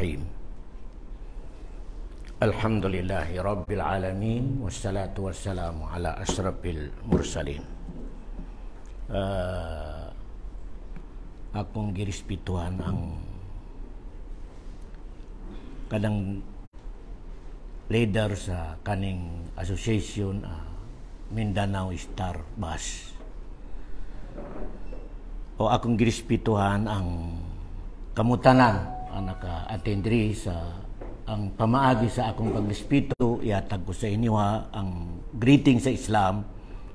Bismillahirrahmanirrahim. Alhamdulillahi Rabbil Alamin. Wassalatu wassalamu ala asrafil mursalin. Akong girispituhan ang kanang leader sa kaning association Mindanao Star Bus. O akong girispituhan ang kamutanan ang naka-attend sa ang pamaagi sa akong pagrespeto. Ihatag ko sa inyo ang greeting sa Islam.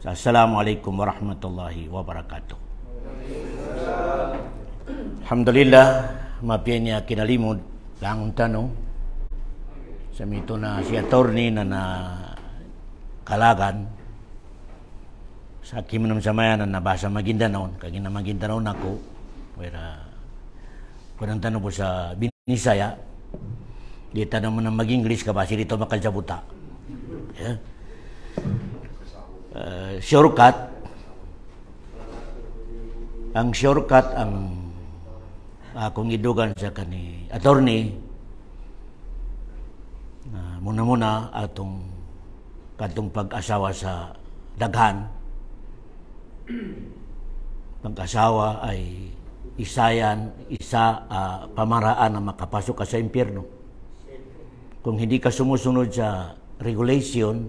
Assalamualaikum warahmatullahi wabarakatuh. Alhamdulillah, mapian niya kinalimod lang tanong sa mito na si attorney na kalagan sa akin naman sa maya na nabasa Maguindanao, kagina Maguindanao na ko, wala kunang tanong po sa Binisaya, di tanong mo na mag-English ka ba, si dito makaljabuta. Yeah. Shortcut, ang akong idugan sa kani attorney, muna-muna atong katong pag-asawa sa daghan. Pag-asawa ay isa pamaraan na makapasok ka sa impyerno. Kung hindi ka sumusunod sa regulation,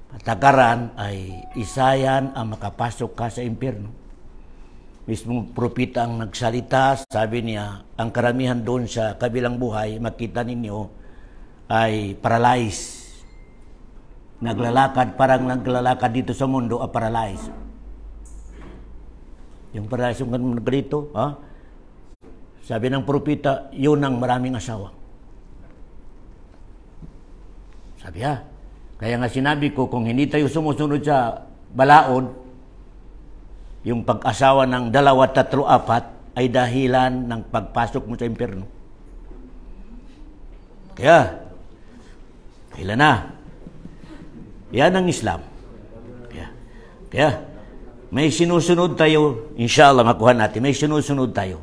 patakaran ay isayan ang makapasok ka sa impyerno. Mismong propeta ang nagsalita, sabi niya, ang karamihan doon sa kabilang buhay, makita ninyo, ay paralyzed. Naglalakad, parang naglalakad dito sa mundo, paralyzed. Yung paralyzed yung ganito, sabi ng propeta, yun ang maraming asawa. Sabi kaya nga sinabi ko, kung hindi tayo sumusunod sa balaod, yung pag-asawa ng 2, 3, 4 ay dahilan ng pagpasok mo sa impyerno. Kaya na. Yan ang Islam. Kaya may sinusunod tayo, inshallah makuha natin, may sinusunod tayo.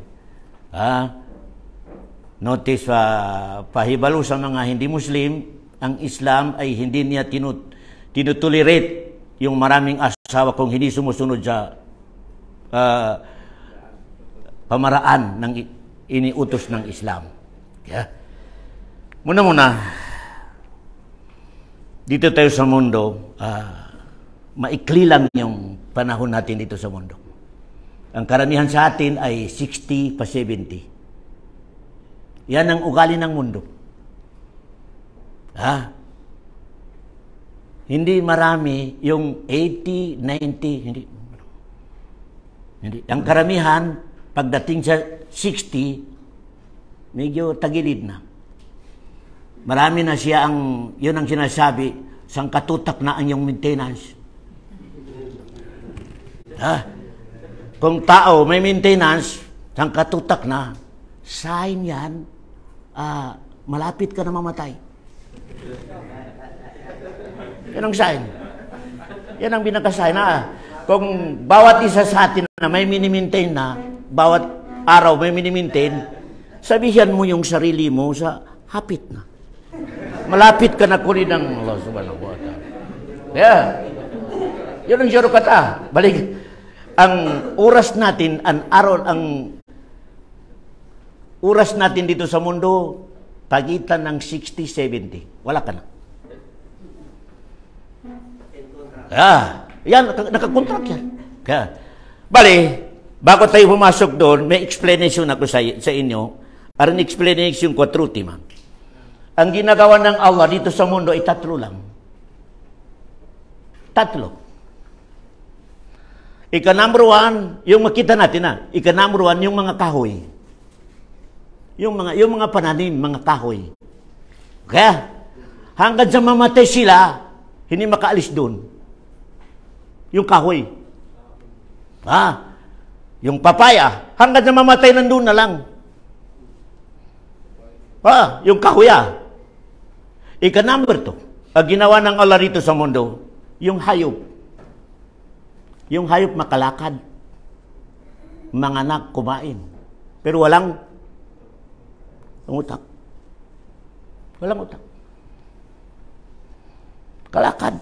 Notice, pahibalo sa mga hindi Muslim, ang Islam ay hindi niya tinutolerate yung maraming asawa kung hindi sumusunod sa pamaraan ng iniutos ng Islam. Muna, dito tayo sa mundo, maikli lang yung panahon natin dito sa mundo. Ang karamihan sa atin ay 60 pa 70. Yan ang ugali ng mundo. Hindi marami yung 80, 90, hindi. Ang karamihan, pagdating sa 60, medyo tagilid na. Marami na siya yun ang sinasabi, sangkatutak na ang iyong maintenance. Kung tao may maintenance, sangkatutak na, sign yan, malapit ka na mamatay. Yan ang sign. Yan ang binakasign kung bawat isa sa atin na may minimaintain na, bawat araw may minimaintain, sabihan mo yung sarili mo sa hapit na. Malapit ka na kunin ng Allah subhanahu wa ta'ala. Yun ang shortcut Balik. Ang oras natin, ang oras natin dito sa mundo, pagitan ng 60, 70. Wala ka na. Yan, nakakontract yan. Bago tayo pumasok doon, may explanation ako sa inyo. Ang explanation ko, trutima. Ang ginagawa ng Allah dito sa mundo ay 3 lang. 3. Number 1, yung makita natin number 1, yung mga kahoy. Yung mga pananim, mga kahoy. Kaya, hanggang sa mamatay sila, hindi makaalis doon. Yung kahoy. Yung papaya, hanggang sa mamatay nandun na lang. Yung kahoy. Number 2, ang ginawa ng Allah rito sa mundo, yung hayop. Yung hayop makalakad. Mga anak kumain. Pero walang Ang utak. Walang utak. Kalakad.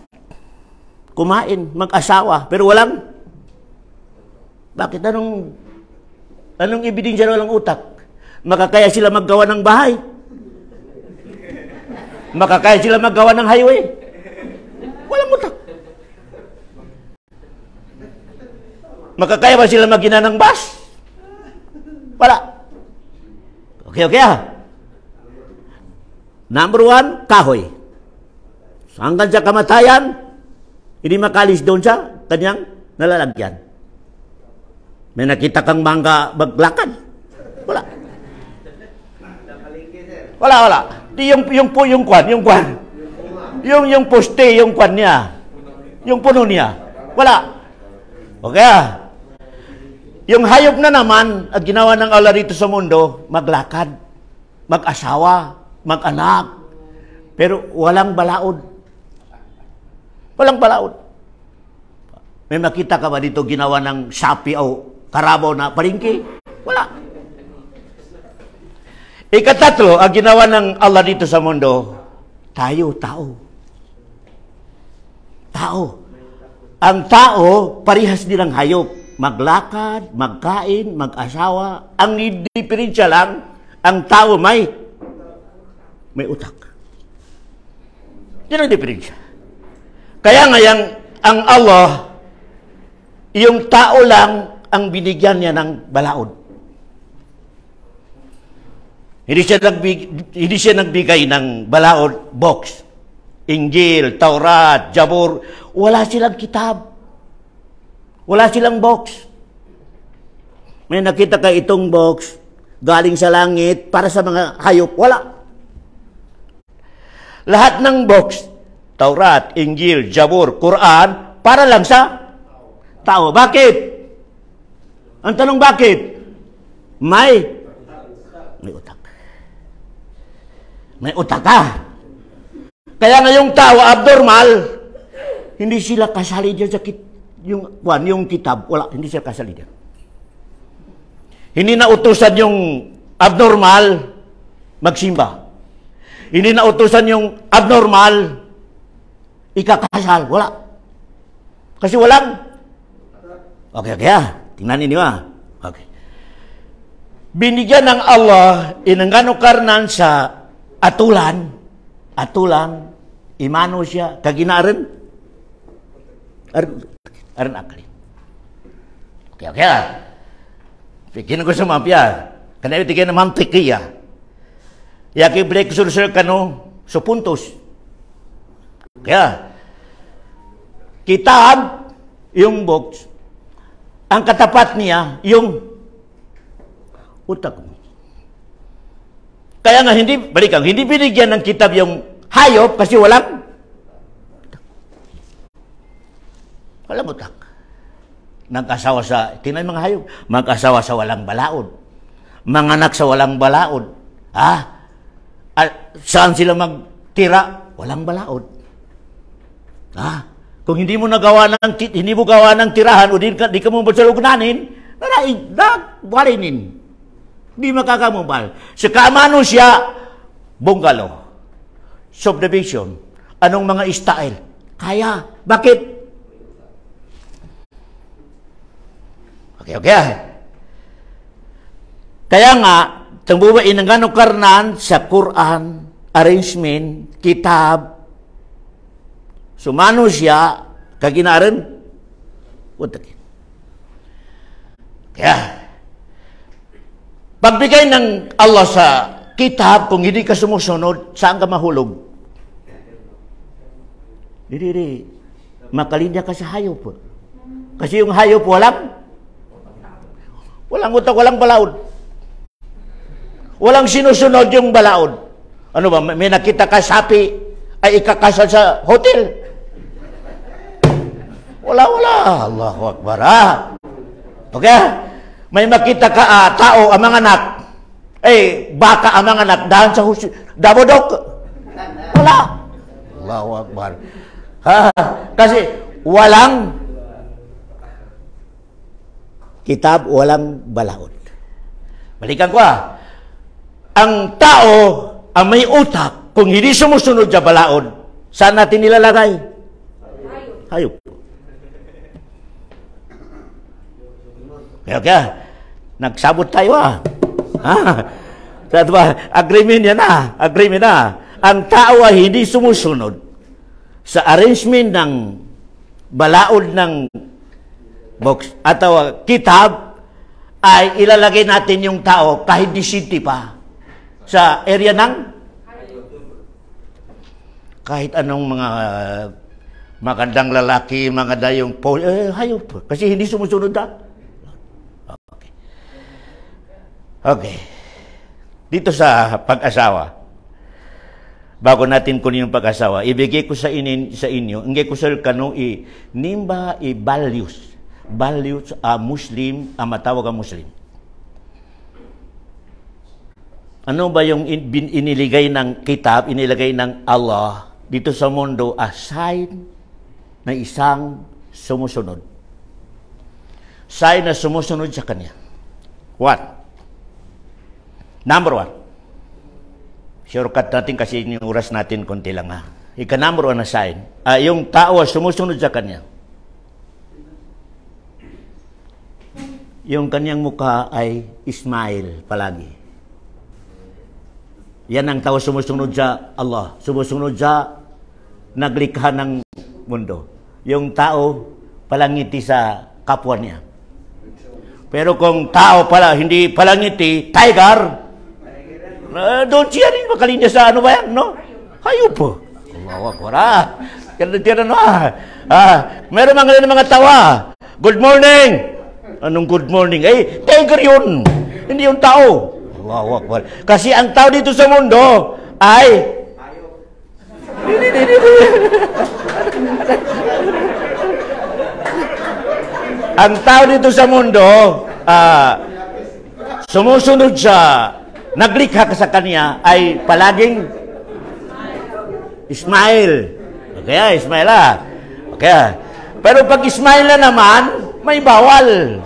Kumain, mag-asawa, pero walang. Bakit? Anong ebidensya na walang utak? Makakaya sila maggawa ng bahay. Makakaya sila maggawa ng highway. Walang utak. Makakaya ba sila magina ng bus? Wala. Okay. Number 1, kahoy. So, hanggang sa kamatayan, hindi makalis doon sa kanyang nalalagyan. May nakita kang mangga maglakad? Wala. Wala. Yung kwan. Yung poste, yung kwan niya. Yung puno niya. Wala. Okay. Yung hayop na naman at ginawa ng Allah dito sa mundo, maglakad, mag-asawa, mag-anak, pero walang balaod. Walang balaod. May makita ka ba dito ginawa ng sapi o karabaw na palengke? Wala. Ikatatlo, ang ginawa ng Allah dito sa mundo, tayo, tao. Tao. Ang tao, parihas din ang hayop. Maglakad, magkain, mag-asawa. Ang diferensya lang, ang tao may utak. Yan ang diferensya. Kaya nga ang Allah, yung tao lang ang binigyan niya ng balaod. Hindi siya nagbigay ng balaod box. Injil, Taurat, Jabur. Wala silang kitab. Wala silang box. May nakita ka itong box galing sa langit para sa mga hayop. Wala. Lahat ng box, Taurat, Injil, Jabur, Quran, para lang sa tao. Bakit? Ang tanong bakit? May utak. May utak ka. Kaya ngayong tao, abnormal, hindi sila kasali dyan sa yung kitab. Wala, hindi sila kasali dyan. Hindi na utusan yung abnormal magsimba. Hindi na utusan yung abnormal ikakasal. Wala. Kasi walang. Okay. Tingnan ninyo Okay. Binigyan ng Allah inangano karnan sa atulan, imano siya, kaginaran, aran akalin. Okay. Pikin ko sa mapya. Kana iti kaya naman tikiya. Yaki break sur kano so puntos. Kaya, kitab, yung box, ang katapat niya, yung utak mo. Kaya nga, hindi binigyan ng kitab yung hayop kasi walang utak. Nag-asawa tingnan mga hayop, mag-asawa sa walang balaod. Manganak sa walang balaod. Saan sila magtira? Walang balaod. Kung hindi mo gawa ng tirahan o di ka mo salugnanin, walinin. Hindi makakamubal. Sa kaamano siya, bungalow, subdivision, anong mga style. Kaya, bakit? Okay. Kaya nga, tangbuba inangano karnan sa Quran, arrangement, kitab, sumano siya, kaginaran, utakin. Kaya, pagbigay ng Allah sa kitab, kung hindi ka sumusunod, saan ka mahulog? Hindi. Makalinya ka sa hayop. Kasi yung hayop walang utak, walang balaod. Walang sinusunod yung balaod. Ano ba, may nakita ka sapi ay ikakasal sa hotel? Wala. Allahu Akbar. Okay? May makita ka tao, ang mga anak. Baka ang mga anak dahil sa dabodok. Wala. Allahu Akbar. Kasi walang kitab, walang balaod. Balikan ko ang tao ang may utak, kung hindi sumusunod sa balaod, saan natin nilalagay? Hayop. Kaya, nagsabot tayo agreement yan agreement na. Ang tao ay hindi sumusunod sa arrangement ng balaod ng box atau kitab, ay ilalagay natin yung tao kahit disiti pa sa area ng kahit anong mga magandang lalaki, mga dayong hayop. Kasi hindi sumusunod na. Okay. Dito sa pag-asawa, bago natin kunin yung pag-asawa, ibigay ko sa inyo, ingay ko sa kanong nimba values a Muslim, matawag ang Muslim. Ano ba yung iniligay ng kitab, inilagay ng Allah dito sa mundo, a sign na isang sumusunod. Sign na sumusunod sa Kanya. What? Number 1. Shortcut natin kasi yung oras natin konti lang Ika-number 1 na sign, yung tao sumusunod sa Kanya. Yung kanyang mukha ay smile palagi. Yan ang tao sumusunod sa Allah, sumusunod sa naglikha ng mundo. Yung tao palangiti sa kapwa niya. Pero kung tao pala, hindi palangiti, tiger, doon siya rin makalinya sa ano ba yan, no? Hayop po. Allahu Akbar. Meron mga tawa. Good morning. Anong good morning? Tiger yun. Hindi yung tao. Allahu Akbar. Kasi ang tao dito sa mundo ay ang tao dito sa mundo sumusunod sa naglikha ka sa Kanya ay palaging smile. Okay, smile Okay. Pero pag smile na naman, may bawal.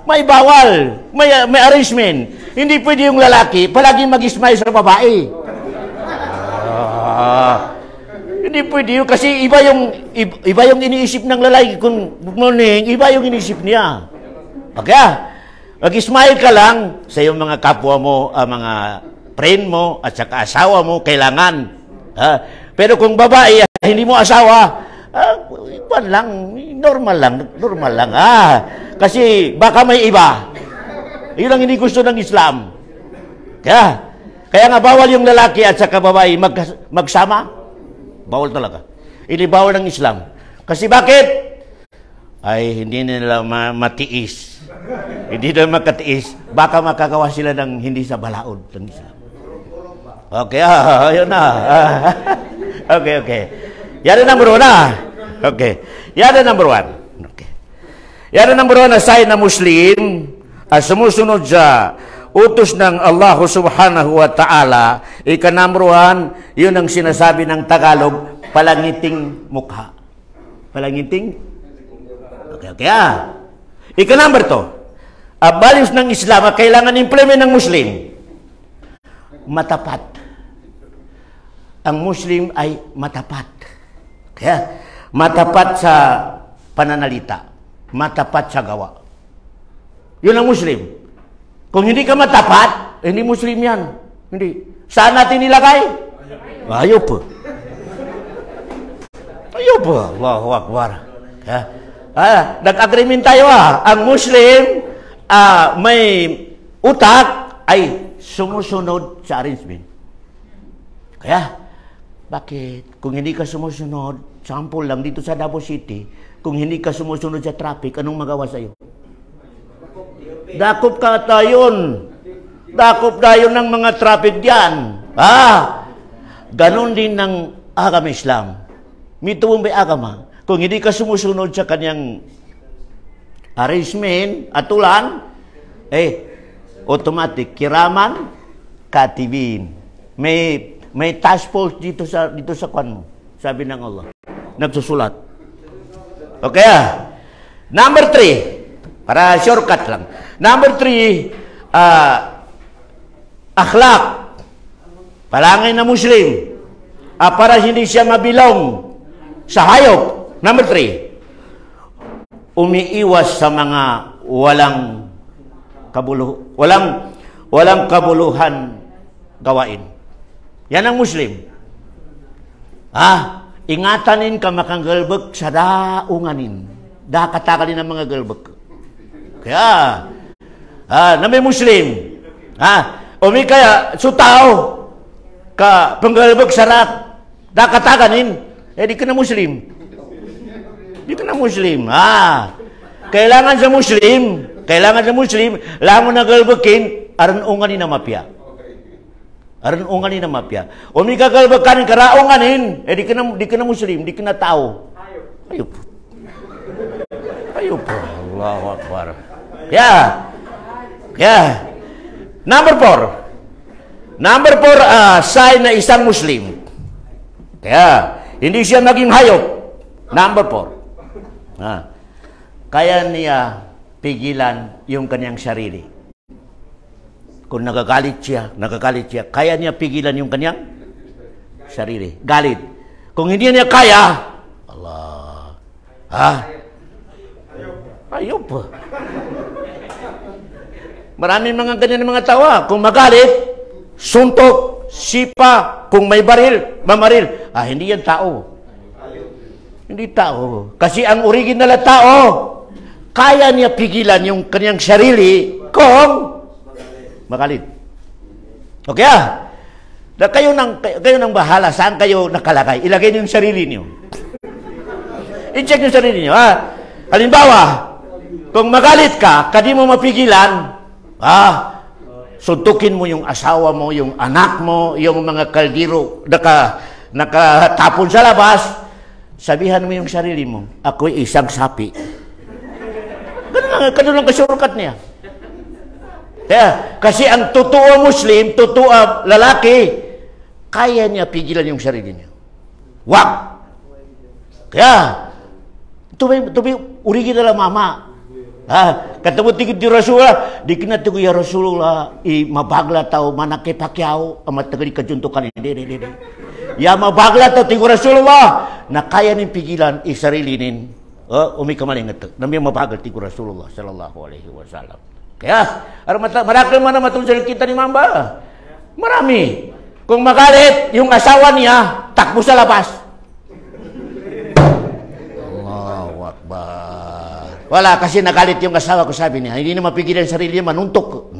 May arrangement. Hindi pwede yung lalaki palaging mag-smile sa babae. Hindi pwede yun kasi iba yung iniisip ng lalaki kung good morning, iba yung iniisip niya. Okay? Mag-smile ka lang sa iyong mga kapwa mo, mga friend mo, at saka asawa mo, kailangan. Pero kung babae, hindi mo asawa, normal lang. Kasi baka may iba. Yun ang hindi gusto ng Islam. Kaya nga bawal yung lalaki at saka babae magsama. Bawal talaga. Ini bawal ng Islam. Kasi bakit? Ay hindi nila matiis. Hindi nila makatiis. Baka makagawa sila ng hindi sa balaod ng Islam. Okay, yun na. Okay. Yan ang number 1 Okay. Yan ang number 1. Okay. Yan ang number 1 na sign na Muslim sumusunod sa utos ng Allah subhanahu wa ta'ala. Ika-number 1, yun ang sinasabi ng Tagalog, palangiting mukha. Palangiting? Okay. Ika-number 2, values ng Islam, kailangan implement ng Muslim. Matapat. Ang Muslim ay matapat. Kaya, matapat sa pananalita. Matapat sa gawa. Yun ang Muslim. Kung hindi ka matapat, hindi Muslim yan. Hindi. Saan natin nilagay? Ayop po. Allahu Akbar. Nag-agreement tayo Ang Muslim, may utak, ay sumusunod sa arrangement. Kaya, bakit? Kung hindi ka sumusunod, sample lang dito sa Davao City, kung hindi ka sumusunod sa traffic, anong magawa sa'yo? Dakop ka tayon. Dakop tayo ng mga traffic diyan. Ganon din ng agama Islam. Mituwang may agama. Kung hindi ka sumusunod sa kanyang arrangement, atulan, automatic, kiraman, katibin. May task force dito sa kwan mo. Sabi ng Allah. Nagsusulat. Okay Number 3. Para shortcut lang. Number 3, akhlak, palangay na Muslim, para hindi siya mabilong sa hayop. Number 3, umiiwas sa mga walang kabuluhan gawain. Yan ang Muslim. Ingatanin ka makanggalbag sa daunganin. Dakatakalin ang mga galbag. Kaya, na may Muslim, kaya, tao, ka panggalbag sarat, dakatakanin, di ka na Muslim. Di ka na Muslim. Kailangan sa Muslim, lang mo na galbagin, aran unganin na mapya. Aran unganin na mapya. Ka galbagkanin, karaunganin, di ka na Muslim, di ka na tao. Ayop. Allahu Akbar. Number 4, sign na isang Muslim. Kaya, hindi siya naging hayop. Number 4. Kaya niya pigilan yung kanyang sarili. Kung nagagalit siya, kaya niya pigilan yung kanyang sarili. Galit. Kung hindi niya kaya, Allah. Ayop. Maraming mga ganyan mga tawa. Kung magalit, suntok, sipa, kung may baril, mamaril. Hindi yan tao. Hindi tao. Kasi ang original na tao, kaya niya pigilan yung kanyang sarili kung magalit. Okay kayo nang bahala. Saan kayo nakalagay? Ilagay niyo yung sarili niyo. I-check yung sarili niyo. Halimbawa, kung magalit ka, kadi mo mapigilan, suntukin mo yung asawa mo, yung anak mo, yung mga kaldiro nakatapon sa labas, sabihan mo yung sarili mo, ako'y isang sapi. Ganun lang kasurukat niya. Kasi ang totoo Muslim, totoo lalaki, kaya niya pigilan yung sarili niya. Wag! Kaya, ito may original na mama. Katapos tigit di Rasulullah, di kinatigo ya Rasulullah, mabagla tao, manakipakyaw, amatagali kajuntukan, hindi. Ya mabagla tao, tigo Rasulullah, na kaya nin pigilan, isarilinin, umikamaling ito, na may mabagal tigo Rasulullah, sallallahu alaihi wasallam. Kaya, marami man matulad kita ni Mamba. Marami. Kung magalit, yung asawa niya, takbo sa labas. Wala, kasi nagalit yung asawa ko, sabi niya. Hindi na mapigilan sarili niya, manuntok.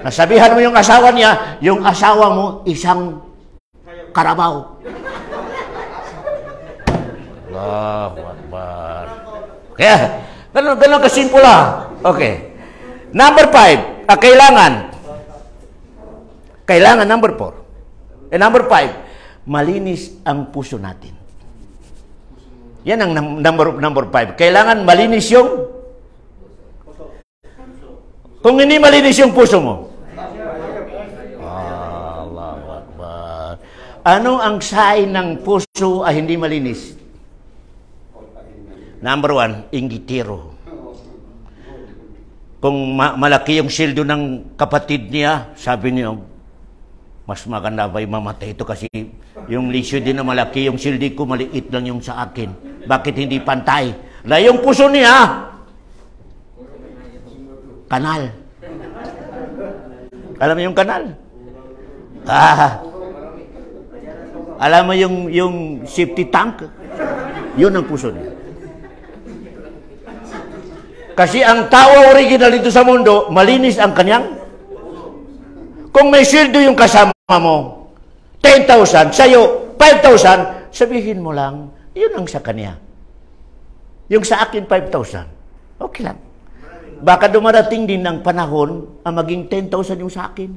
Nasabihan mo yung asawa niya, yung asawa mo, isang karabaw. Allahu Akbar. Kaya, ganun kasimpula. Okay. Number 5, kailangan number 4. Number 5, malinis ang puso natin. Yan ang number 5. Kailangan malinis yung... Kung hindi malinis yung puso mo. Allahu Akbar. Ano ang sign ng puso ay hindi malinis? Number 1, inggitero. Kung malaki yung sildo ng kapatid niya, sabi niya, mas maganda ba mamatay ito kasi yung lisyo din na malaki, yung sildi ko maliit lang yung sa akin. Bakit hindi pantay? Yung puso niya, kanal. Alam mo yung kanal? Alam mo yung safety tank? Yun ang puso niya. Kasi ang tao original dito sa mundo, malinis ang kanyang. Kung may sweldo yung kasama mo, 10,000, sa'yo, 5,000, sabihin mo lang, yun ang sa kanya. Yung sa akin, 5,000. Okay lang. Baka dumarating din ng panahon, maging 10,000 yung sa akin.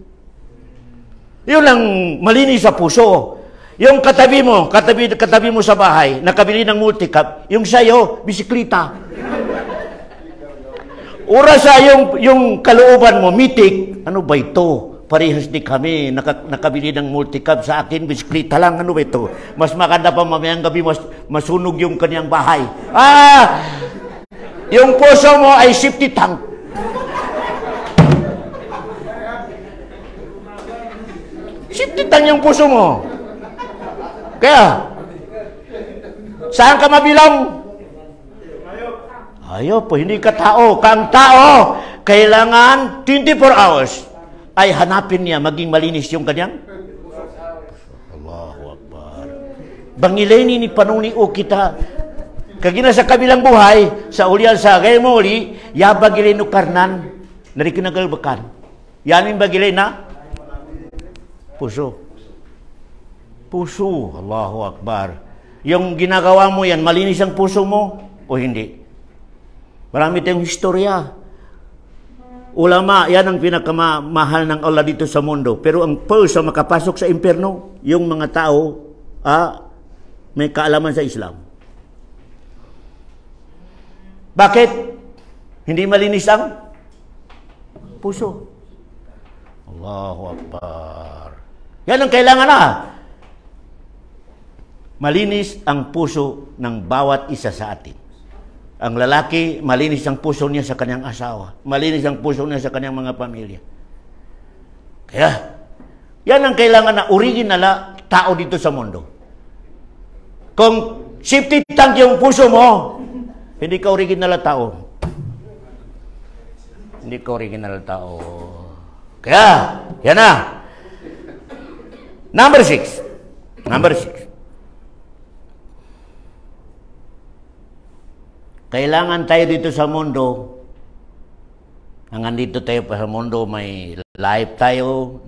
Yun lang malinis sa puso. Yung katabi mo sa bahay, nakabili ng multicab, yung sa'yo, bisiklita. Oras yung kalooban mo, mitik, ano ba ito? Parehas di kami, nakabili ng multicab sa akin, bisiklita lang, ano ba ito? Mas maganda pa mamayang gabi, masunog yung kanyang bahay. Yung puso mo ay safety tank. safety tank yung puso mo. Kaya, saan ka mabilang? Ayaw po, hindi ka tao. Kang tao, kailangan 24 hours ay hanapin niya maging malinis yung kanyang. Allahu Akbar. Bangileni ni panunio kita. Kagina sa kabilang buhay, sa ulian sa gaya mo uli, ya bagilin no karnan, narikinagalbakan. Yan yung bagilin na puso. Puso. Allahu Akbar. Yung ginagawa mo yan, malinis ang puso mo o hindi? Marami tayong historya. Ulama, yan ang pinakamahal ng Allah dito sa mundo. Pero ang first na makapasok sa impyerno, yung mga tao may kaalaman sa Islam. Bakit? Hindi malinis ang puso. Allahu Akbar. Yan ang kailangan na. Malinis ang puso ng bawat isa sa atin. Ang lalaki, malinis ang puso niya sa kanyang asawa. Malinis ang puso niya sa kanyang mga pamilya. Kaya, yan ang kailangan na original na tao dito sa mundo. Kung safety tank yung puso mo, hindi ka original na tao. Hindi ka original na tao. Kaya, yan na. Number 6. Number 6. Kailangan tayo dito sa mundo, nandito tayo pa sa mundo, may life tayo,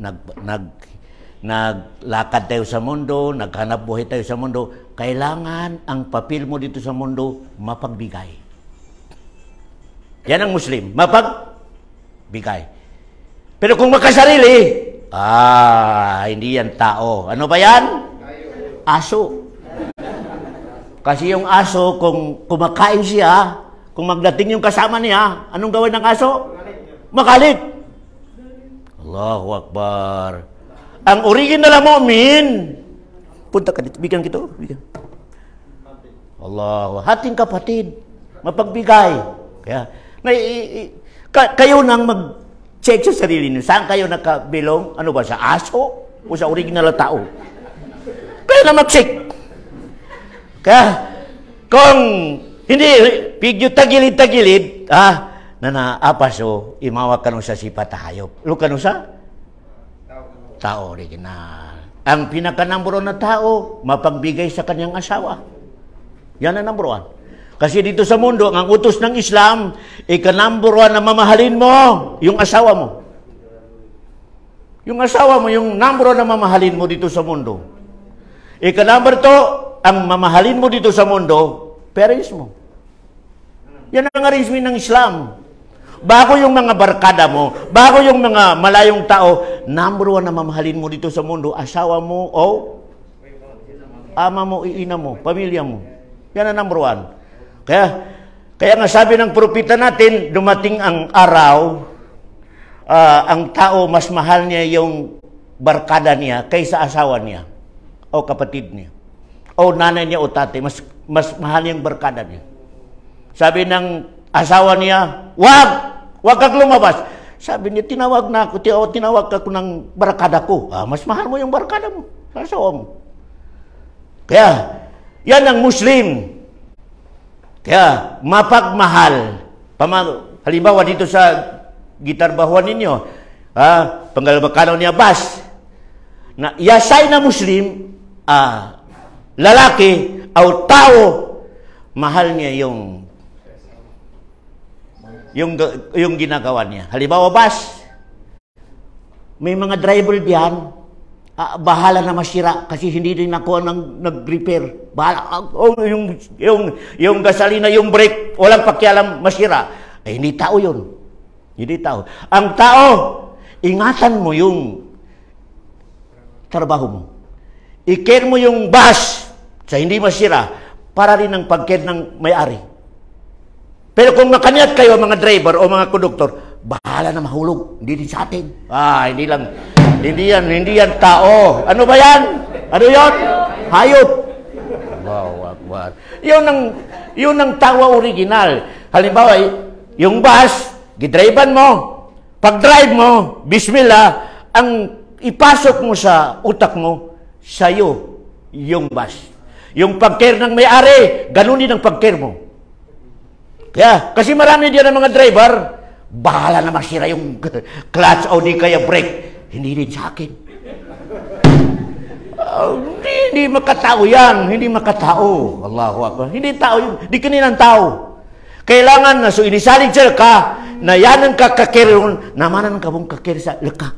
naglakad tayo sa mundo, naghanap buhay tayo sa mundo. Kailangan ang papel mo dito sa mundo, mapagbigay. Yan ang Muslim, mapagbigay. Pero kung makasarili, hindi yan tao. Ano ba yan? Aso. Kasi yung aso, kung kumakain siya, kung magdating yung kasama niya, anong gawin ng aso? Makalit. Allahu Akbar. Ang original na mu'min, punta ka dito, bigyan kito. Bigyan. Allahu, hating kapatid, mapagbigay. Kaya, kayo nang mag-check sa sarili niyo. Saan kayo nakabilong? Ano ba, sa aso o sa original na tao? Kayo na mag-check. Kaya, kung hindi, pigyo tagilid-tagilid, na naapaso, imawa ka sa sipat hayop. Lo ka sa? Tao original. Ang pinaka-number 1 na tao, mapagbigay sa kanyang asawa. Yan ang number 1. Kasi dito sa mundo, ang utos ng Islam, ika-number 1 na mamahalin mo, yung asawa mo. Yung asawa mo, yung number 1 na mamahalin mo dito sa mundo. Ika-number 2, ang mamahalin mo dito sa mundo, parents mo. Yan ang arrangement ng Islam. Bago yung mga barkada mo, bago yung mga malayong tao, number 1 na mamahalin mo dito sa mundo, asawa mo o ama mo, ina mo, pamilya mo. Yan ang number 1. Kaya nga sabi ng propeta natin, dumating ang araw, ang tao mas mahal niya yung barkada niya kaysa asawa niya o kapatid niya. O nanay niya o tatay, mas mahal yung barkada niya. Sabi ng asawa niya, wag kang lumabas. Sabi niya, tinawag ako ng barkada ko. Mas mahal mo yung barkada mo, sa asawa mo. Kaya, yan ang Muslim. Kaya, mapagmahal. Halimbawa dito sa gitar bahuan ninyo, panggalbakanaw niya bas, na yasay na Muslim, lalaki o tao, mahal niya yung ginagawa niya. Halimbawa, bus, may mga driver diyan, bahala na masira kasi hindi din ako nag-repair. Bahala, yung gasolina, yung brake, walang pakialam, masira. Hindi tao yun. Hindi tao. Ang tao, ingatan mo yung trabaho mo. I-care mo yung bus sa hindi masira para rin ang pag-care ng may-ari. Pero kung makanyat kayo mga driver o mga konduktor, bahala na mahulog. Hindi din sa atin. Hindi yan tao. Ano ba yan? Ano yun? Hayop. Allahu Akbar. Yun ang tawa original. Halimbawa, yung bus, gidrivean mo. Pag-drive mo, bismillah, ang ipasok mo sa utak mo, sa'yo yung bus. Yung pag-care ng may-ari, ganun din ang pag-care mo. Kaya, kasi marami diyan ng mga driver, bahala na masira yung clutch o di kaya brake. Hindi din sa akin. Hindi makatao yan. Hindi makatao. Allahu Akbar. Hindi tao yun. Hindi kaninang tao. Kailangan na, so inisalig siya ka, na yan ang kakakir, namanan ka mong kakir sa laka.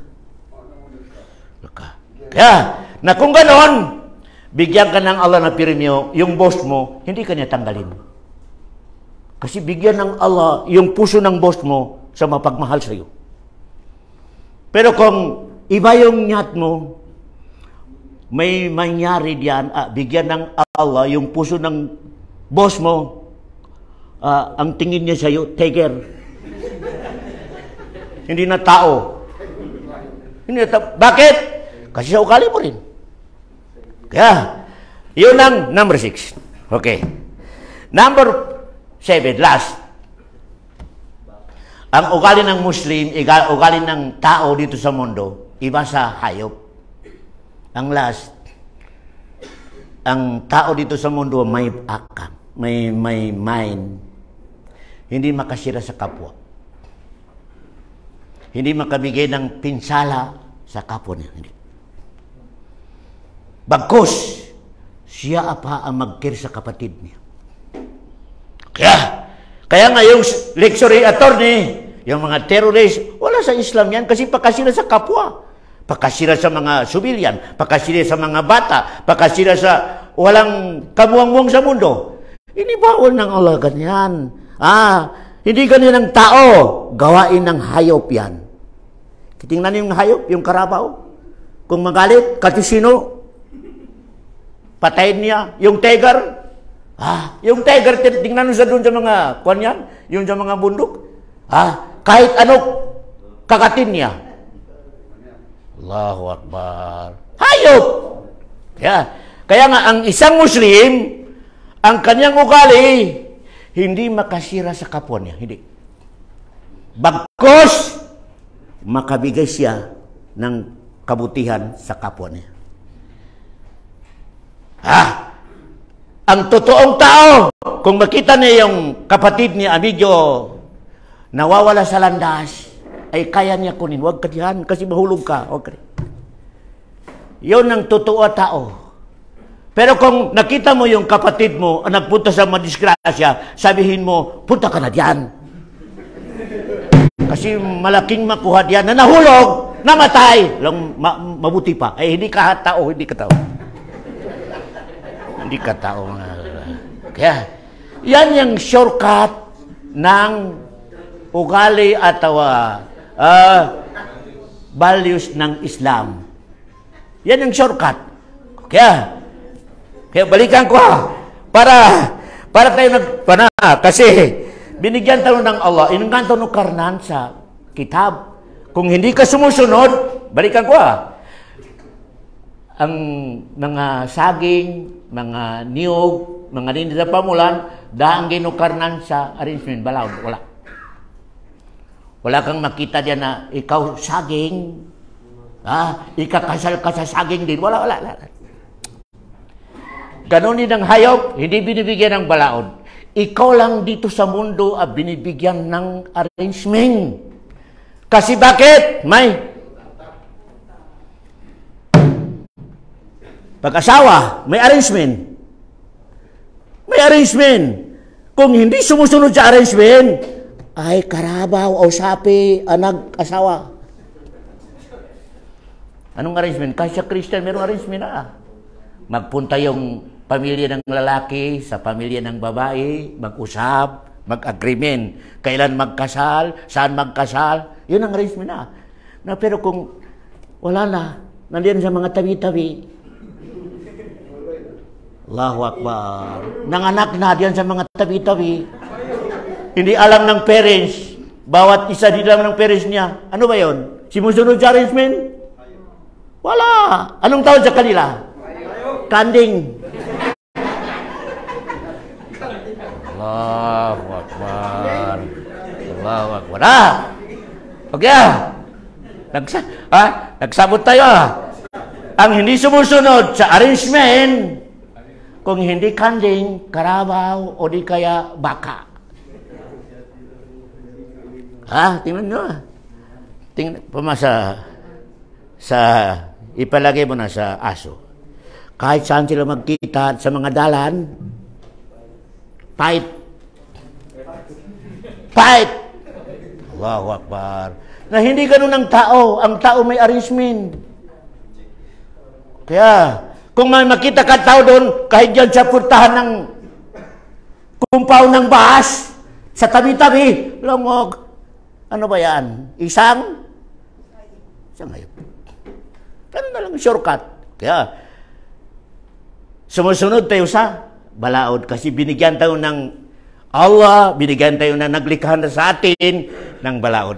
Kaya, na kung ganon, bigyan ka ng Allah na pirmyo, yung boss mo, hindi ka niya tanggalin. Kasi bigyan ng Allah yung puso ng boss mo sa mapagmahal sa iyo. Pero kung iba yung nyat mo, may mangyari diyan, bigyan ng Allah yung puso ng boss mo, ang tingin niya sa iyo, tiger. Hindi na tao. Hindi na tao. Bakit? Kasi sa ugali mo rin. Kaya, yun ang number 6. Okay. Number 7, last. Ang ugali ng Muslim, ugali ng tao dito sa mundo, iba sa hayop. Ang last, ang tao dito sa mundo may akal, may mind. Hindi makasira sa kapwa. Hindi makabigay ng pinsala sa kapwa niya. Hindi. Bagkus, siya pa ang mag-care sa kapatid niya. Kaya nga yung lecturer attorney, yung mga terrorist, wala sa Islam yan kasi pakasira sa kapwa. Pakasira sa mga civilian, pakasira sa mga bata, pakasira sa walang kamuang-muang sa mundo. Hindi bawal ng Allah ganyan. Hindi ganyan ang tao. Gawain ng hayop yan. Tingnan yung hayop, yung karabaw. Kung magalit, katisino, patayin niya. Yung tiger, yung tiger, tingnan nyo sa doon sa mga, kwan yan, yung sa mga bundok. Kahit ano, kakatin niya. Allahu Akbar. Hayop! Kaya nga, ang isang Muslim, ang kanyang ugali, hindi makasira sa kapwa niya. Hindi. Bagkus, makabigay siya ng kabutihan sa kapwa niya. Ang totoong tao, kung makita niya yung kapatid niya, amigo, nawawala sa landas, ay kaya niya kunin. Huwag ka diyan, kasi mahulog ka. Okay. Yun ang totoo tao. Pero kung nakita mo yung kapatid mo, nagpunta sa madisgrasya, sabihin mo, punta ka na diyan. Kasi malaking makuha diyan na nahulog, namatay. Mabuti pa. Ay, hindi ka tao, hindi ka tao. Hindi ka tao. Kaya, yan yung shortcut ng ugali at values ng Islam. Yan yung shortcut. Kaya balikan ko para tayo kasi binigyan tayo ng Allah, inungkan tayo ng karnan sa kitab. Kung hindi ka sumusunod, balikan ko ang mga saging, mga niyog, mga nindita pamulan, daang ginukarnan sa arrangement, balaod, wala. Wala kang makita diyan na ikaw saging, ikakasal ka sa saging din, wala. Ganon din ang hayop, hindi binibigyan ng balaod. Ikaw lang dito sa mundo binibigyan ng arrangement. Kasi bakit? May pag-asawa, may arrangement. May arrangement. Kung hindi sumusunod sa arrangement, ay karabaw o sapi, anak, asawa. Anong arrangement? Kasi sa Christian, mayroong arrangement Magpunta yung pamilya ng lalaki sa pamilya ng babae, mag-usap, mag-agreement. Kailan magkasal, saan magkasal. Yun ang arrangement pero kung wala na, nandiyan sa mga tabi-tabi, Allahu Akbar. Nanganak na diyan sa mga tabi-tabi. Hindi alam ng parents. Bawat isa di alam ng parents niya. Ano ba yon? Simusunod sa arrangement? Wala. Anong tawag sa kanila? Kanding. Allahu Akbar. Allahu Akbar. Okay. Nagsabot tayo Ang hindi sumusunod sa arrangement, kung hindi kanding, karabaw, o di kaya baka. Tingnan nyo Tingnan pa sa ipalagay mo na sa aso. Kahit saan sila magkita sa mga dalan, fight. Allahu Akbar. Na hindi ganun ang tao. Ang tao may arrangement. Kaya, kung may makita ka tao doon, kahit dyan sa purtahan ng kumpaw ng bahas, sa tabi-tabi, lamog. Ano ba yan? Isang hayop. Ganun na lang, shortcut. Kaya, sumusunod tayo sa balaod kasi binigyan tayo ng Allah, binigyan tayo na naglikha na sa atin ng balaod.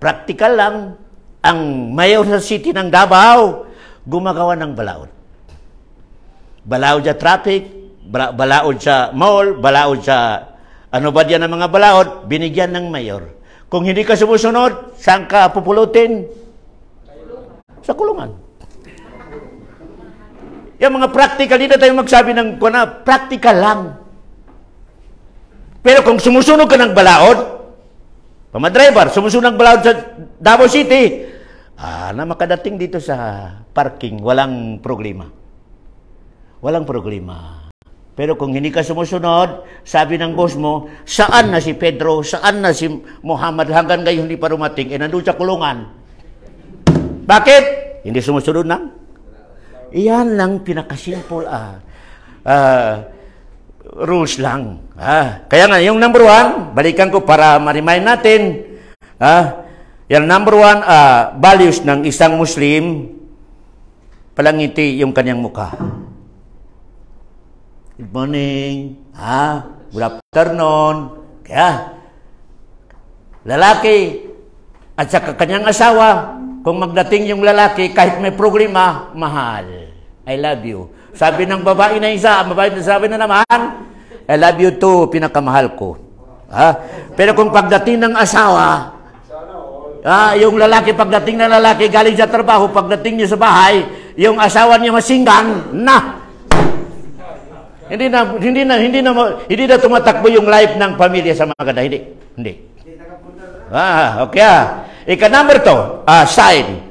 Practical lang. Ang mayor sa city ng Davao, gumagawa ng balaod. Balaod sa traffic, balaod sa mall, balaod sa ano ba diyan ang mga balaod, binigyan ng mayor. Kung hindi ka sumusunod, saan ka pupulutin? Sa kulungan. Yung mga practical, hindi na tayo magsabi ng practical lang. Pero kung sumusunod ka ng balaod, pamadriver, sumusunod ng balaod sa Davao City, na makadating dito sa parking, walang problema. Walang problema. Pero kung hindi ka sumusunod, sabi ng boss mo, saan na si Pedro, saan na si Muhammad, hanggang ngayon hindi pa rumating, nandun sa kulungan. Bakit? Hindi sumusunod na? Iyan lang pinakasimple rules lang. Kaya nga, yung number 1, balikan ko para ma-remind natin, yung number 1, values ng isang Muslim, palangiti yung kanyang mukha. Good morning. Good afternoon. Kaya, lalaki at saka kanyang asawa, kung magdating yung lalaki, kahit may problema, mahal. I love you. Sabi ng babae na isa, ang babae na sabi na naman, I love you too, pinakamahal ko. Pero kung pagdating ng asawa, yung lalaki, pagdating ng lalaki, galing sa trabaho, pagdating niyo sa bahay, yung asawa niya masinggang, hindi na tumatakbo yung life ng pamilya sa mga ganda. Hindi. Okay. Ika-number 2, sign.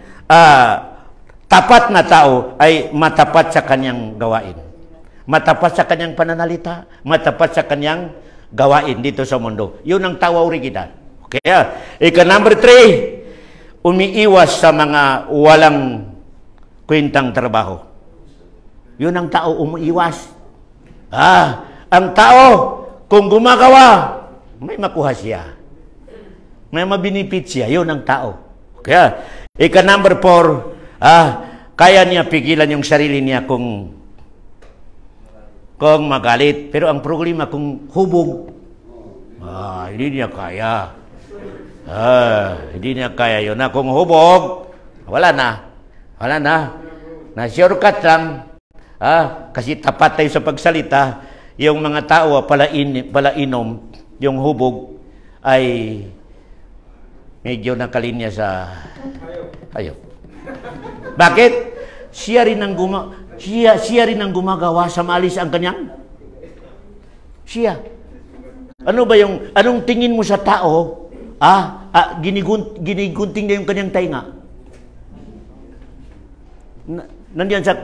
Tapat na tao ay matapat sa kanyang gawain. Matapat sa kanyang pananalita, matapat sa kanyang gawain dito sa mundo. Yun ang tao original. Kaya, ika-number 3, umiiwas sa mga walang kwentang trabaho. Yun ang tao umiiwas. Ang tao, kung gumagawa, may makuha siya. May mabinipit siya. Yun ang tao. Kaya, ika-number 4, kaya niya pigilan yung sarili niya kung magalit. Pero ang problema, kung hubog, hindi niya kaya. Hindi niya kaya yun. Kung hubog, wala na. Na-shortcut lang. Kasi tapat tayo sa pagsalita, yung mga tao palainom, yung hubog ay medyo nakalinya sa hayop. Bakit? Siya rin ang gumagawa sa maalis ang kanyang siya. Anong tingin mo sa tao? Ginigunting niya yung kanyang tainga. Nandiyan sa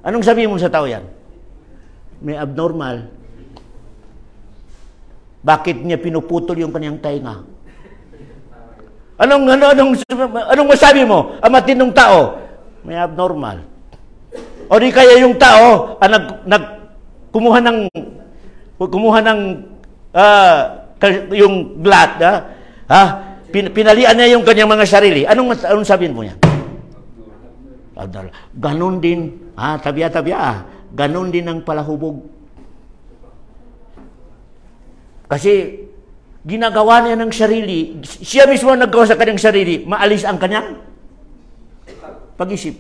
anong sabihin mo sa tao yan? May abnormal. Bakit niya pinuputol yung kanyang tainga? Anong masabi mo? Ang matinong tao, may abnormal. O di kaya yung tao kumuha ng yung blood, pinalian niya yung kanyang mga sarili. Anong sabihin mo niya? Ganon din, tabiya, ganon din ang palahubog. Kasi, ginagawa niya ng sarili, siya mismo ang naggawa sa kanyang sarili, maalis ang kanyang pag-isip.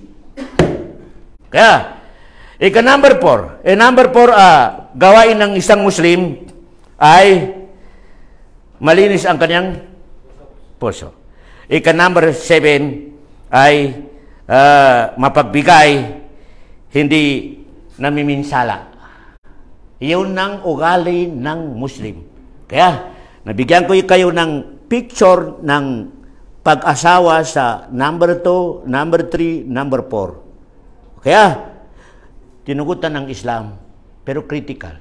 Kaya, ika-number 4, gawain ng isang Muslim ay malinis ang kanyang puso. Ika-number 7, ay mapagbigay, hindi namiminsala. Iyon ang ugali ng Muslim. Kaya, nabigyan ko kayo ng picture ng pag-asawa sa number 2, number 3, number 4. Kaya, tinugutan ng Islam, pero critical.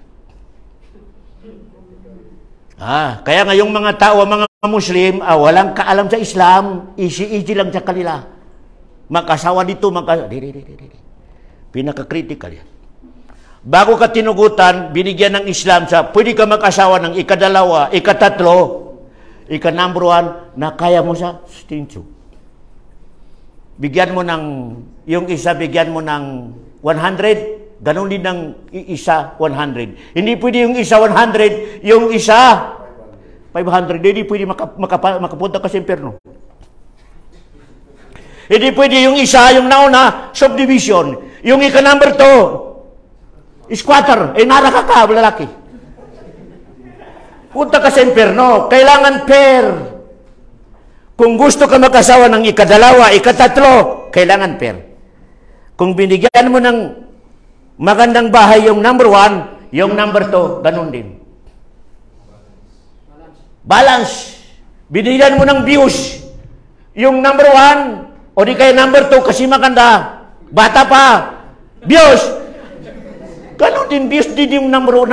Kaya ngayong mga tao, mga Muslim, walang kaalam sa Islam, easy lang sa kanila. Mag-asawa dito, pinaka-critical yan. Bago ka tinugutan, binigyan ng Islam sa pwede ka mag-asawa ng ikadalawa, ikatatlo, ika-number 1 na kaya mo sa stincho. Bigyan mo ng, yung isa bigyan mo ng 100, ganun din ng isa 100. Hindi pwede yung isa 100, yung isa 500. Hindi pwede makapunta ka sa impyerno. Hindi pwede yung isa, yung nauna, subdivision. Yung ika-number 2, squatter, naraka ka, lalaki. Punta ka sa impyerno, kailangan pair. Kung gusto ka mag-asawa ng ikadalawa, ikatatlo, kailangan pair. Kung binigyan mo ng magandang bahay yung number 1, yung number 2, ganun din. Balance. Binigyan mo ng views, yung number 1, o di kaya number 2, kasi maganda, bata pa, views. Ganon din, views din yung number 1,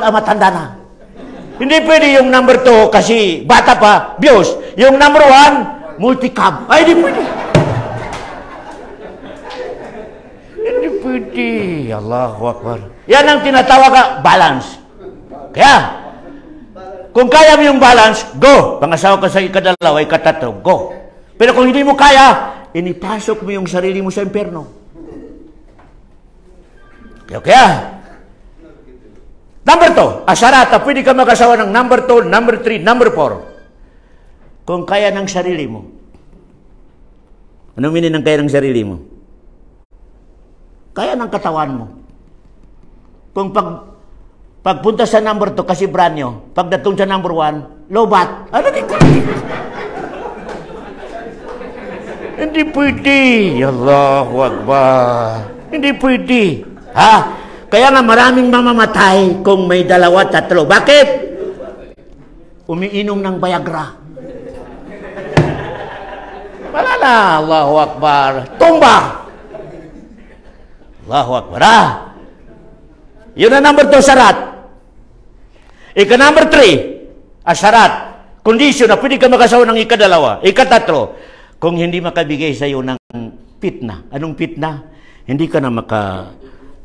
matanda na. Hindi pwede yung number 2 kasi bata pa, views. Yung number 1, multicam. Ay, hindi pwede. Hindi pwede. Allahu Akbar. Yan ang tinatawag ka, balance. Kaya, kung kaya mo yung balance, go. Pangasawa ka sa ikadalawa, ikatatlo, go. Pero kung hindi mo kaya, inipasok mo yung sarili mo sa impyerno. Kaya, number 2, asarata, pwede ka mag-asawa ng number 2, number 3, number 4. Kung kaya ng sarili mo. Anong meaning ng kaya ng sarili mo? Kaya ng katawan mo. Kung pagpunta sa number 2, kasi brand nyo, pagdating sa number 1, lobat. Ano di ko? Hindi pwede. Allahu Akbar. Hindi pwede. Kaya nga maraming mamamatay kung may 2, 3. Bakit? Umiinom ng Viagra. Wala na. Allahu Akbar. Tumba. Allahu Akbar. Yun ang number 2, sarat. Ika-number 3, sarat. Kondisyon na pwede ka mag-asawa ng ikadalawa, ikatatlo. Kung hindi makabigay sa iyo ng fitna. Anong fitna? Hindi ka na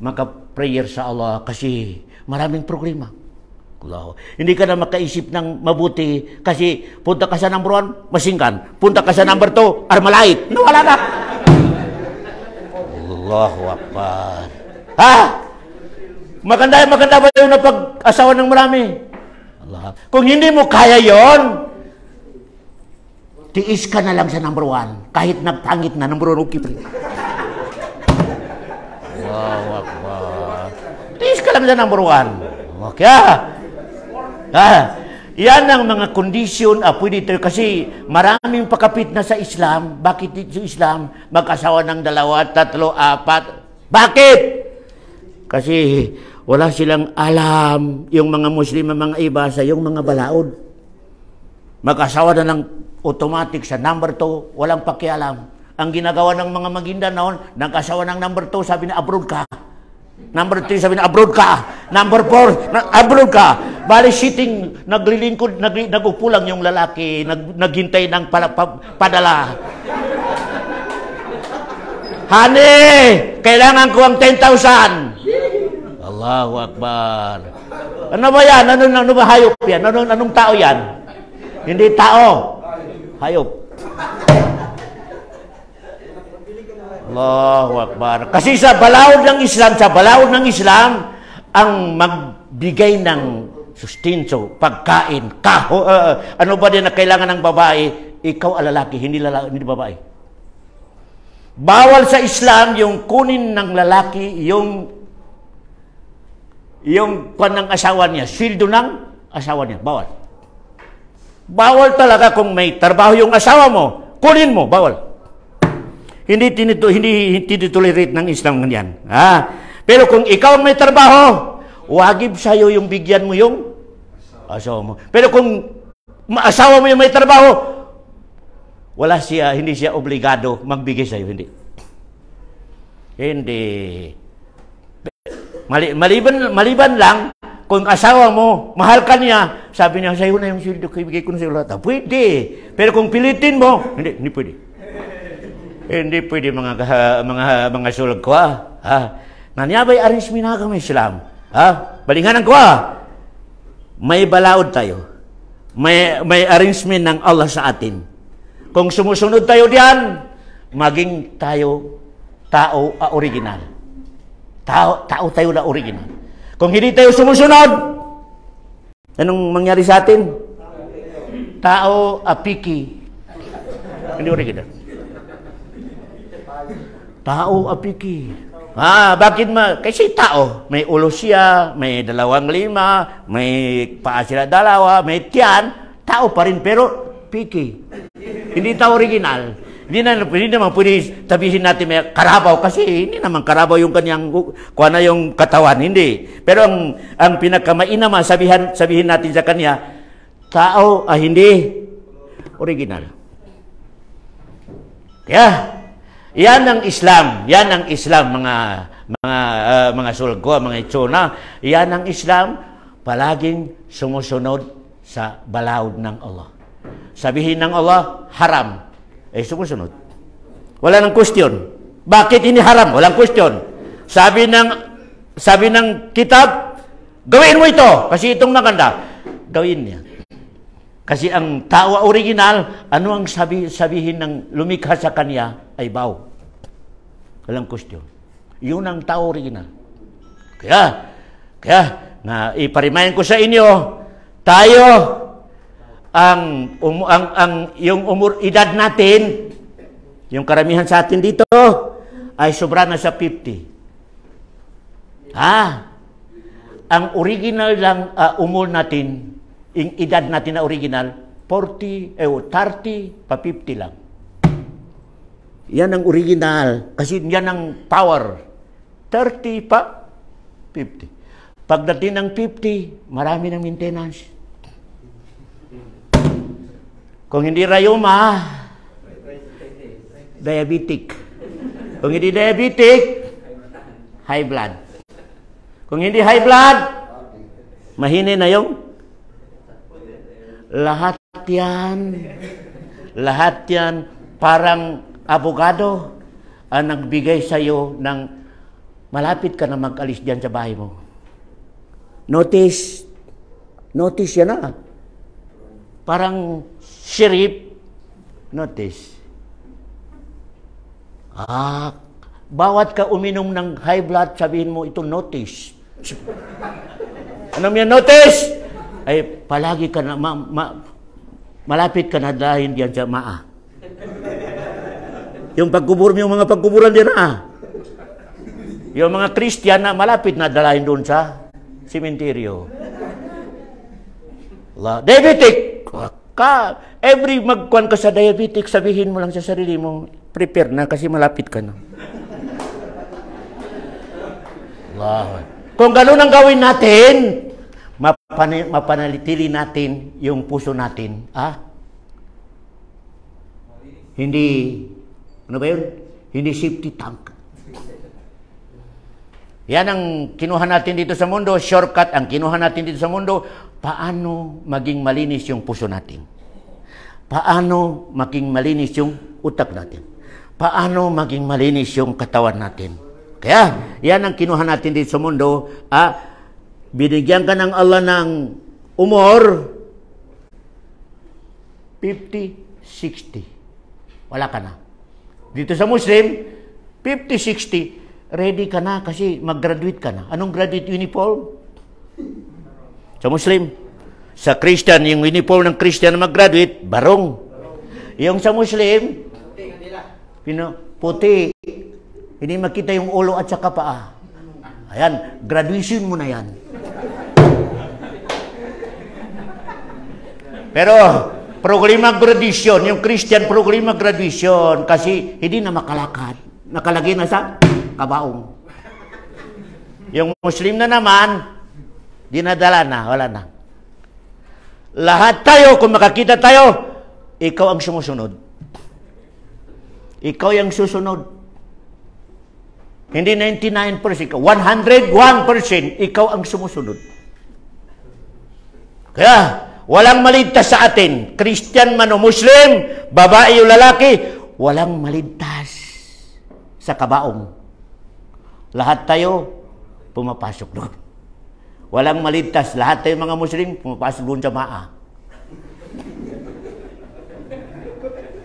maka-prayer sa Allah kasi maraming problema. Hindi ka na makaisip ng mabuti kasi punta ka sa number 1, masingkan. Punta ka sa number 2, armalait. Nawala na. Allahu Akbar. Maganda ba yun na pag-asawa ng marami? Allah. Kung hindi mo kaya yon, tiis ka na lang sa number 1. Kahit nagpangit na, number 1, okay. Allahu Akbar. Tiis ka lang sa number 1. Okay. Yan ang mga kondisyon pwede ito kasi maraming pakapit na sa Islam. Bakit sa Islam mag-asawa ng 2, 3, 4? Bakit? Kasi wala silang alam yung mga Muslim, mga iba sa yung mga balaod. Mag-asawa na ng automatic sa number 2, walang pakialam. Ang ginagawa ng mga Maguindanao, nag-asawa ng number 2, sabi na abroad ka. Number 3, sabi na abroad ka. Number 4, abroad ka. Bali sitting, naglilingkod, nagupo lang yung lalaki, naghintay ng padala. Honey, kailangan ko ang 10,000. Allahu Akbar. Ano ba yan? Ano ba hayop yan? Anong tao yan? Hindi tao. Hayop. Allahu Akbar. Kasi sa balaod ng Islam, ang magbigay ng sustento, pagkain, ano ba din na kailangan ng babae, ikaw ang lalaki, hindi babae. Bawal sa Islam yung kunin ng lalaki yung ng asawa niya, sweldo ng asawa niya. Bawal. Bawal talaga kung may trabaho yung asawa mo, kunin mo, bawal. Hindi tolerate ng Islam ganyan. Pero kung ikaw ang may trabaho, wagib sa'yo yung bigyan mo yung asawa mo. Pero kung asawa mo yung may trabaho, hindi siya obligado magbigay sa'yo. Hindi. Maliban lang, kung asawa mo, mahal ka niya, sabi niya, sa'yo na yung sweldo, ibigay ko na sa'yo lahat. Pwede. Pero kung pilitin mo, hindi pwede. Hindi pwede mga sulog ko. Nanyabay aris minaga may Islam. Balinganan ko. May balaod tayo. May arrangement ng Allah sa atin. Kung sumusunod tayo diyan, maging tayo tao original. Tao tayo na original. Kung hindi tayo sumusunod, anong mangyari sa atin? Tao apiki. Hindi original. Tao apiki. Bakit kasi tao, may ulo siya, may 2 lima, may paa sila 2, may tiyan, tao pa rin, pero piki. Hindi tao original. Hindi naman pwede tabihin natin may karabaw kasi hindi naman karabaw yung kanyang yung katawan, hindi. Pero ang pinakamainama sabihin natin sa kanya, tao hindi original. Kaya yan ang Islam. Yan ang Islam, mga sulgo, mga itsuna. Yan ang Islam, palaging sumusunod sa balaod ng Allah. Sabihin ng Allah, haram. Sumusunod. Wala nang question. Bakit ini haram? Walang question. Sabi ng kitab, gawin mo ito, kasi itong maganda. Gawin niya. Kasi ang tao original, ano ang sabihin ng lumikha sa kanya ay baw. Walang question. Yun ang tao original. Kaya iparimayan ko sa inyo, tayo yung edad natin, yung karamihan sa atin dito ay sobra na sa 50. Ang original lang natin, yung edad natin na original, 30 pa 50 lang. Yan ang original. Kasi yan ang power. 30 pa 50. Pagdating ng 50, marami ng maintenance. Kung hindi rayuma, diabetic. Kung hindi diabetic, high blood. Kung hindi high blood, mahina na yung lahat yan parang abogado ang nagbigay sa iyo ng malapit ka na mag-alis diyan sa bahay mo. Notice yan na. Parang sheriff, notice. Bawat ka uminom ng high blood, sabihin mo ito notice. Ano yan notice? Ay palagi ka na malapit ka na dahil diyan sa maa. Yung mga pagkuburan din yung mga Christian na malapit na dalahin doon sa sementeryo. Diabetic! Every magkuhan ka sa diabetic, sabihin mo lang sa sarili mo, prepare na kasi malapit ka na. Kung gano'n ang gawin natin, mapanalitili natin yung puso natin. Hindi, ano ba yun? Hindi safety tank. Yan ang kinuha natin dito sa mundo, shortcut ang kinuha natin dito sa mundo, paano maging malinis yung puso natin? Paano maging malinis yung utak natin? Paano maging malinis yung katawan natin? Kaya, yan ang kinuha natin dito sa mundo. Binigyan ka ng Allah ng umor, 50, 60. Wala ka na. Dito sa Muslim, 50, 60. Ready ka na kasi mag-graduate ka na. Anong graduate uniform? Sa Muslim. Sa Christian, yung uniform ng Christian na mag-graduate, barong. Yung sa Muslim, puti. Hindi makita yung ulo at saka paa. Ayan, graduation mo na yan. Pero, Problema graduation, yung Christian problema graduation kasi hindi na makalakad. Nakalagay na sa kabaong. Yung Muslim na naman, dinadala na, wala na. Lahat tayo, kung makakita tayo, ikaw ang sumusunod. Ikaw yung susunod. Hindi 99%, 101% ikaw ang sumusunod. Kaya, walang maligtas sa atin. Christian man o Muslim, babae o lalaki, walang maligtas sa kabaong. Lahat tayo pumapasok doon. Walang maligtas. Lahat tayo mga Muslim, pumapasok doon sa maa.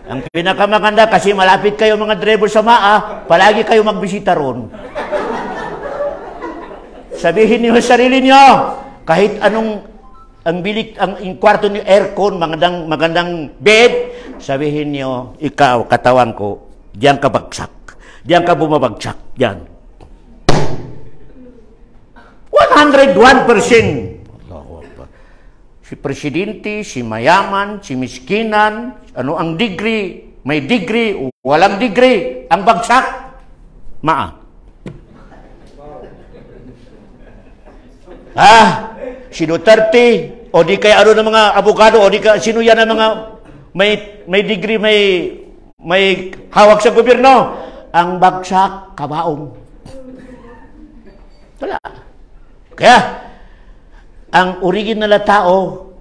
Ang pinakamaganda, kasi malapit kayo mga driver sa maa, palagi kayo magbisita ron. Sabihin niyo sa sarili niyo, kahit anong ang bilik, ang kwarto ni aircon, magandang bed, sabihin niyo, ikaw, katawan ko, diyan ka bagsak. Diyan ka bumabagsak. Diyan. 101%. Si presidente, si mayaman, si miskinan, ano ang degree, may degree, walang degree, ang bagsak, maa. Si Duterte, o di kaya ano ng mga abogado, o di kaya sino yan ang mga may degree, may hawak sa gobyerno, ang bagsak, kabaong. Wala. Kaya, ang original na tao,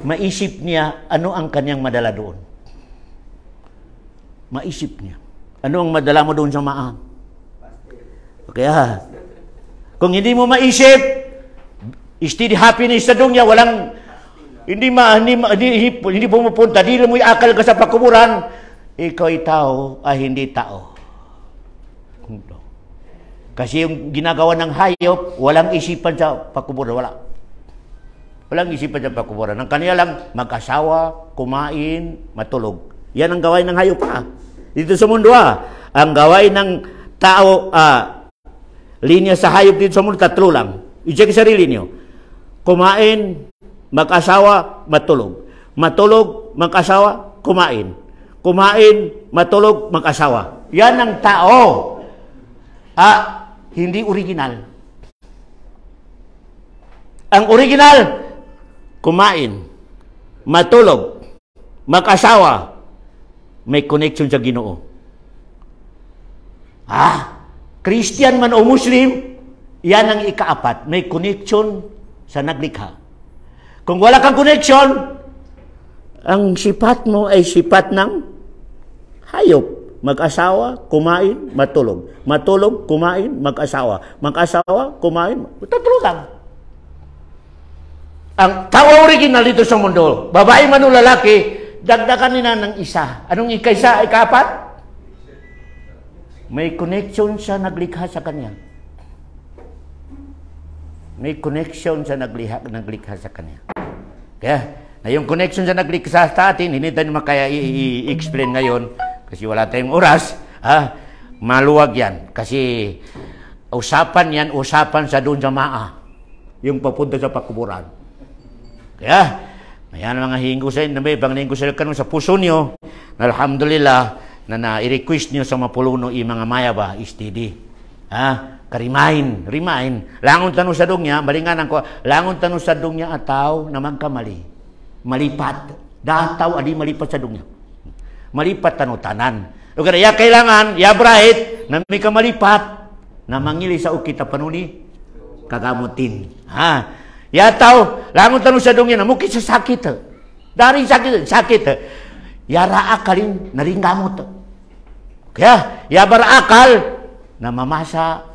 maisip niya ano ang kanyang madala doon. Maisip niya. Ano ang madala mo doon sa maa? Kaya, kung hindi mo maisip, steady happiness sa dunya, walang, hindi pumupunta, hindi mo akal ka sa pakuburan, ikaw ay tao, hindi tao. Kasi yung ginagawa ng hayop, walang isipan sa pakuburan, wala. Walang isipan sa pakuburan. Ang kanya lang, mag-asawa, kumain, matulog. Yan ang gawain ng hayop pa. Dito sa mundo ang gawain ng tao, linya sa hayop dito sa mundo, tatlo lang. I-check sarili niyo. Kumain, mag-asawa, matulog. Matulog, mag-asawa, kumain. Kumain, matulog, mag-asawa. Yan ang tao. Hindi original. Ang original, kumain, matulog, mag-asawa, may connection sa Ginoo. Christian man o Muslim, yan ang ikaapat, may connection sa naglikha. Kung wala kang connection, ang sipat mo ay sipat ng hayop. Mag-asawa, kumain, matulog. Matulog, kumain, mag-asawa. Mag-asawa, kumain, tatlo lang. Ang tao original dito sa mundo, babae man o lalaki, dagdagan nila ng isa. Anong ika-isa, ika-apat? May connection sa naglikha sa kanya. May connection sa naglikha sa kanya. Kaya, na yung connection sa naglikha sa atin, hindi tayo makaya i-explain ngayon kasi wala tayong oras. Maluwag yan. Kasi usapan sa doon sa maa. Yung papunta sa pakuburan. Kaya, ayan mga hingo sa inyo, ibang hingo sa kanong sa puso nyo, na alhamdulillah, na na-request nyo sa mapuluno mga maya ba, steady. Karimain. Langon tanong sa dungya, balinganan ko, langon tanong sa dungya ataw na magkamali. Malipat. Dataw, adi malipat sa dungya. Malipat tanutanan. O kaya kailangan, bright, na may kamalipat, na mangili sa ukita panuni, kagamutin. Yataw, langon tanong sa dungya na mukit sa sakit. Dari sakit. Yara akalin, naringgamot. Kaya, yabara akal, na mamasa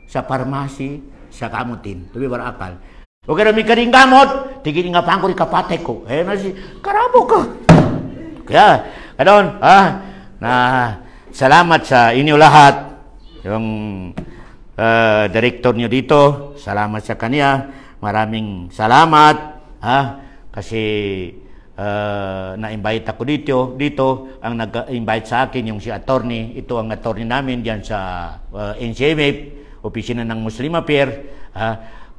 sa parmasi, sa kamutin. Tubi bara akal. O kaya may karinggamot, tigil nga pangko rin kapatay ko. Na si, karabo ka. Kaya, kadon, na salamat sa inyo lahat. Yung director nyo dito, salamat sa kanya. Maraming salamat. Kasi na-invite ako dito. Ang nag-invite sa akin yung si attorney. Ito ang attorney namin diyan sa NCMF, opisina ng Muslim Affair.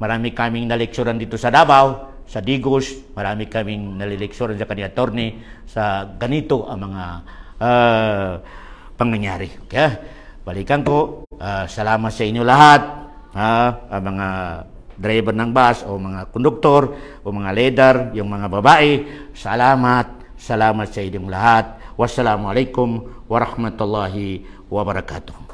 Marami kaming naleksuran dito sa Davao. sa Digos, marami kaming nalileksyon sa kanila attorney sa ganito ang mga pangyayari. Okay? Balikan ko, salamat sa inyo lahat, ang mga driver ng bus o mga konduktor o mga leader, yung mga babae, salamat sa inyong lahat. Wassalamualaikum warahmatullahi wabarakatuh.